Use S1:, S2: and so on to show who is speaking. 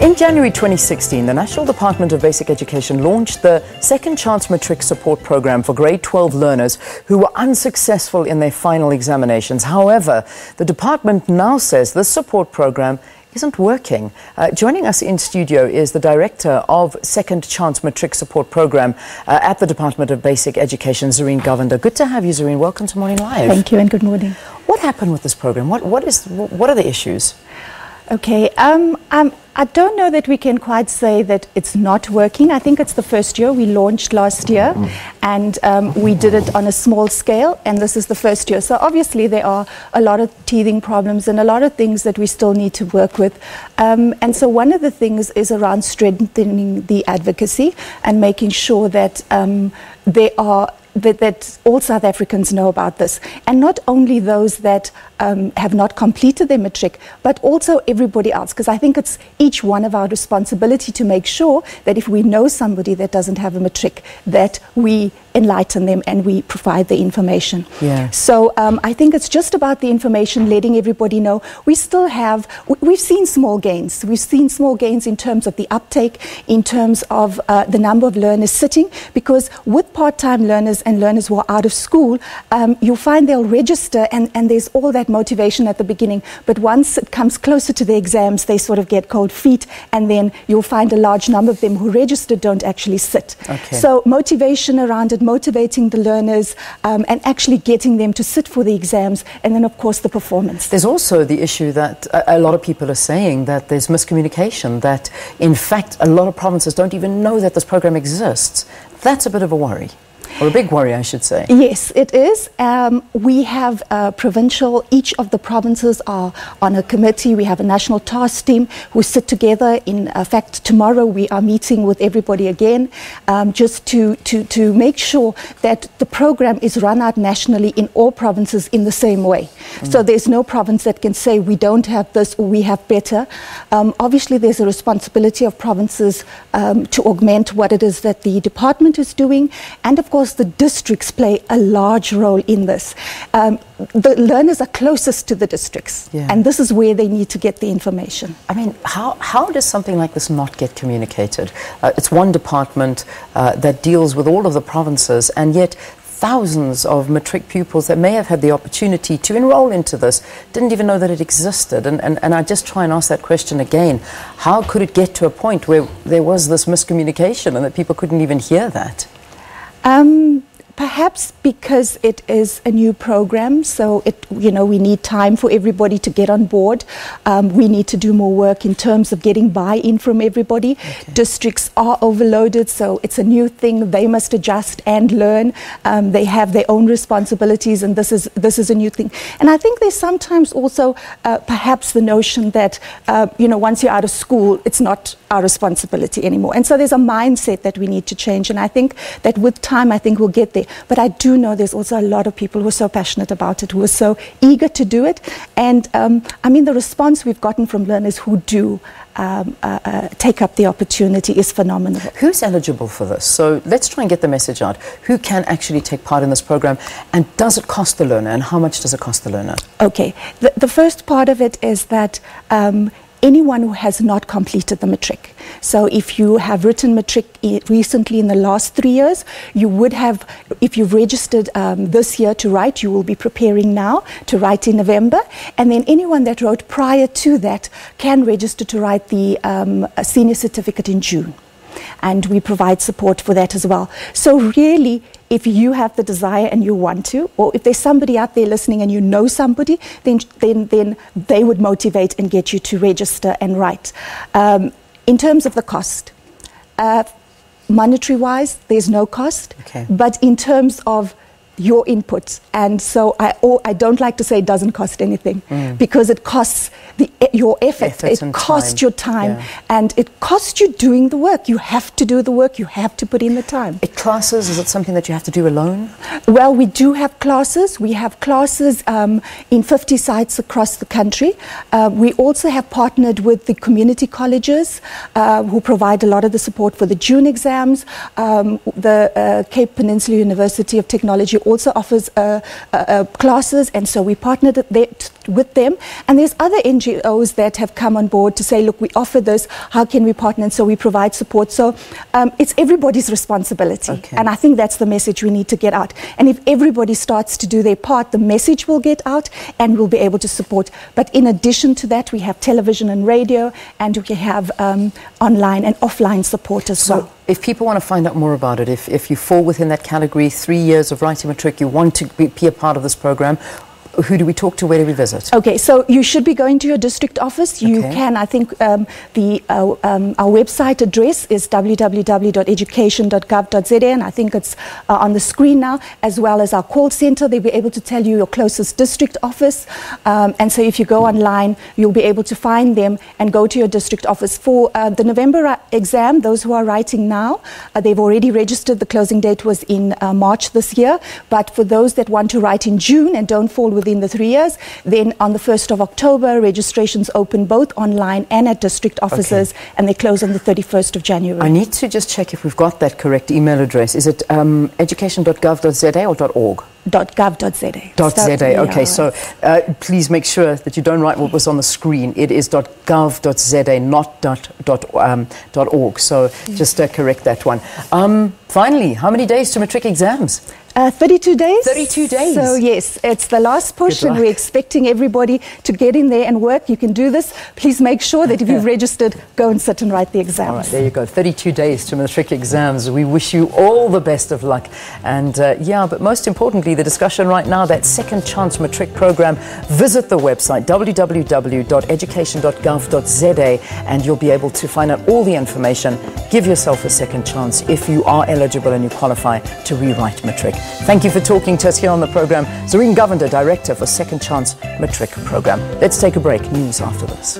S1: In January 2016, the National Department of Basic Education launched the Second Chance Matric Support Program for grade 12 learners who were unsuccessful in their final examinations. However, the department now says this support program isn't working. Joining us in studio is the Director of Second Chance Matric Support Program at the Department of Basic Education, Zarene Govender. Good to have you, Zarene. Welcome to Morning Live.
S2: Thank you and good morning.
S1: What happened with this program? What are the issues?
S2: Okay, I don't know that we can quite say that it's not working. I think it's the first year. We launched last year and we did it on a small scale, and this is the first year. So obviously there are a lot of teething problems and a lot of things that we still need to work with. And so one of the things is around strengthening the advocacy and making sure that that all South Africans know about this, and not only those that have not completed their matric, but also everybody else, because I think it's each one of our responsibility to make sure that if we know somebody that doesn't have a matric, that we enlighten them and we provide the information.
S1: Yeah.
S2: So I think it's just about the information, letting everybody know. We still have, we've seen small gains. We've seen small gains in terms of the uptake, in terms of the number of learners sitting, because with part-time learners and learners who are out of school, you'll find they'll register and there's all that motivation at the beginning, but once it comes closer to the exams, they sort of get cold feet, and then you'll find a large number of them who registered don't actually sit.
S1: Okay.
S2: So motivation around it, motivating the learners and actually getting them to sit for the exams, and then of course the performance.
S1: There's also the issue that a lot of people are saying that there's miscommunication, that in fact a lot of provinces don't even know that this program exists. That's a bit of a worry. Or a big worry, I should say.
S2: Yes, it is. We have provincial, each of the provinces are on a committee. We have a national task team who sit together. In fact, tomorrow we are meeting with everybody again, just to make sure that the program is run out nationally in all provinces in the same way. So there's no province that can say we don't have this or we have better. Obviously, there's a responsibility of provinces to augment what it is that the department is doing, and of course the districts play a large role in this. The learners are closest to the districts, and this is where they need to get the information.
S1: I mean, how does something like this not get communicated? It's one department that deals with all of the provinces, and yet thousands of matric pupils that may have had the opportunity to enroll into this didn't even know that it existed. And I just try and ask that question again. How could it get to a point where there was this miscommunication and that people couldn't even hear that?
S2: Perhaps because it is a new program, so we need time for everybody to get on board. We need to do more work in terms of getting buy-in from everybody. Okay. Districts are overloaded, so it's a new thing. They must adjust and learn. They have their own responsibilities, and this is a new thing. And I think there's sometimes also perhaps the notion that once you're out of school, it's not our responsibility anymore. And so there's a mindset that we need to change, and I think that with time, I think we'll get there. But I do know there's also a lot of people who are so passionate about it, who are so eager to do it. And I mean, the response we've gotten from learners who do take up the opportunity is phenomenal.
S1: Who's eligible for this? So let's try and get the message out. Who can actually take part in this program, and does it cost the learner, and how much does it cost the learner? Okay,
S2: the first part of it is that anyone who has not completed the matric. So if you have written matric recently in the last 3 years, you would have, if you've registered this year to write, you will be preparing now to write in November. And then anyone that wrote prior to that can register to write the senior certificate in June. And we provide support for that as well. So really, if you have the desire and you want to, or if there's somebody out there listening and you know somebody, then they would motivate and get you to register and write. In terms of the cost, monetary-wise, there's no cost. Okay. But in terms of your input, and so I don't like to say it doesn't cost anything, because it costs your effort, it costs your time, and it costs you doing the work. You have to do the work, you have to put in the time.
S1: Classes, is it something that you have to do alone?
S2: Well, we do have classes. We have classes in 50 sites across the country. We also have partnered with the community colleges who provide a lot of the support for the June exams. The Cape Peninsula University of Technology also offers classes, and so we partnered with them. And there's other NGOs that have come on board to say, look, we offer this, how can we partner? And so we provide support. So it's everybody's responsibility.
S1: Okay.
S2: And I think that's the message we need to get out. And if everybody starts to do their part, the message will get out and we'll be able to support. But in addition to that, we have television and radio, and we have online and offline support as well.
S1: So if people want to find out more about it, if you fall within that category, 3 years of writing Matric, you want to be a part of this program, who do we talk to? Where do we visit?
S2: Okay, so you should be going to your district office. You can, I think, our website address is www.education.gov.za, and I think it's on the screen now, as well as our call center. They'll be able to tell you your closest district office. And so if you go online, you'll be able to find them and go to your district office. For the November exam, those who are writing now, they've already registered. The closing date was in March this year. But for those that want to write in June and don't fall within the 3 years, then on the 1st of October, registrations open both online and at district offices, and they close on the 31st of January.
S1: I need to just check if we've got that correct email address. Is it education.gov.za or .org?
S2: .gov.za.
S1: Okay, so please make sure that you don't write what was on the screen. It is .gov.za, not .org. So just correct that one. Finally, how many days to Matric exams?
S2: 32 days.
S1: 32 days.
S2: So yes, it's the last push, and we're expecting everybody to get in there and work. You can do this. Please make sure that if you've registered, go and sit and write the exams.
S1: All right, there you go. 32 days to Matric exams. We wish you all the best of luck. And but most importantly, the discussion right now, that Second Chance Matric program, visit the website www.education.gov.za, and you'll be able to find out all the information. Give yourself a second chance if you are eligible and you qualify to rewrite Matric. Thank you for talking to us here on the program. Zarene Govender, Director for Second Chance Matric program. Let's take a break. News after this.